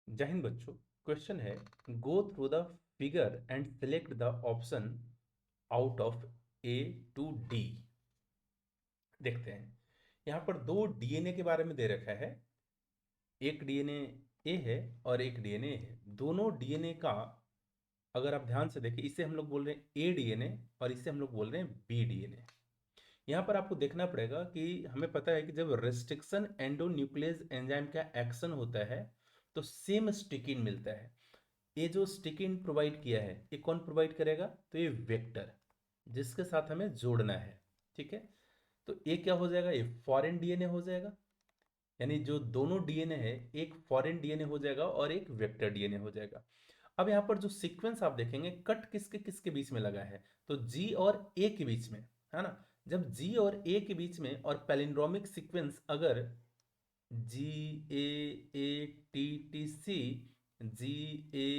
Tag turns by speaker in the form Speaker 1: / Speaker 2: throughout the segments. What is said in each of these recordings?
Speaker 1: जय हिंद बच्चों। क्वेश्चन है, go through the figure and select the option out of A to D. देखते हैं, यहाँ पर दो डीएनए के बारे में दे रखा है। एक डीएनए ए है और एक डीएनए है। दोनों डीएनए का अगर आप ध्यान से देखें, इसे हम लोग बोल रहे हैं ए डीएनए और इसे हम लोग बोल रहे हैं बी डीएनए। यहाँ पर आपको देखना पड़ेगा कि हमें पता है कि जब रेस्ट्रिक्शन एंडोन्यूक्लियस एंजाइम का एक्शन होता है तो सेम स्टिकिन मिलता है। ये जो स्टिकिन प्रोवाइड किया है ये कौन प्रोवाइड करेगा? तो ये वेक्टर जिसके साथ हमें जोड़ना है। ठीक है, तो ये क्या हो जाएगा? ये फॉरेन डीएनए हो जाएगा। यानी जो दोनों डीएनए है, एक फॉरेन डीएनए हो जाएगा और एक वेक्टर डीएनए हो जाएगा। अब यहाँ पर जो सीक्वेंस आप देखेंगे, कट किसके किसके बीच में लगा है? तो जी और ए के बीच में, है ना। जब जी और ए के बीच में और पैलिंड्रोमिक सीक्वेंस अगर G A A T T C, G A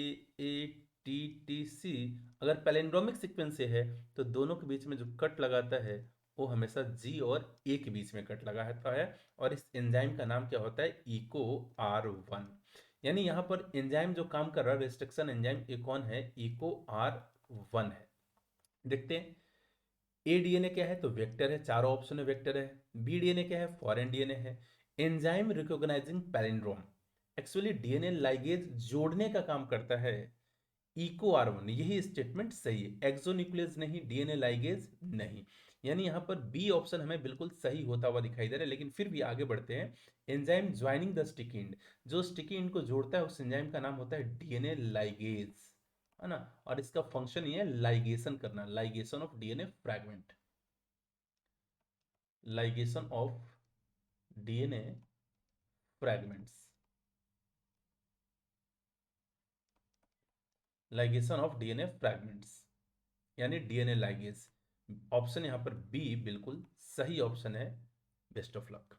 Speaker 1: A T T C अगर पैलिंड्रोमिक सीक्वेंस से है तो दोनों के बीच में जो कट लगाता है वो हमेशा जी और ए के बीच में कट लगाता है। और इस एंजाइम का नाम क्या होता है? Eco R1। यानी यहाँ पर एंजाइम जो काम कर रहा है, रेस्ट्रिक्शन एंजाइम, ये कौन है? इको R1 है। देखते हैं, ए डीएनए क्या है? तो वेक्टर है, चारों ऑप्शन में वेक्टर है। बी डीएनए क्या है? फॉरेन डीएनए है। Enzyme recognising palindrome, actually DNA ligase जोड़ने का काम करता है। इको R1, यही स्टेटमेंट सही है। एक्सोन्यूक्लियस नहीं, डीएनए लाइगेज नहीं। यानी यहाँ पर बी ऑप्शन हमें बिल्कुल सही होता हुआ दिखाई दे रहा है। लेकिन फिर भी आगे बढ़ते हैं। Enzyme joining the sticky and, जो स्टिकी एंड को जोड़ता है उस एंजाइम का नाम होता है डीएनए लाइगेज, है ना। और इसका फंक्शन ये है लाइगेशन करना, ligation of DNA fragment, ligation of DNA fragments, ligation of DNA fragments, यानी डीएनए लाइगेज। ऑप्शन यहाँ पर बी बिल्कुल सही ऑप्शन है। Best of luck.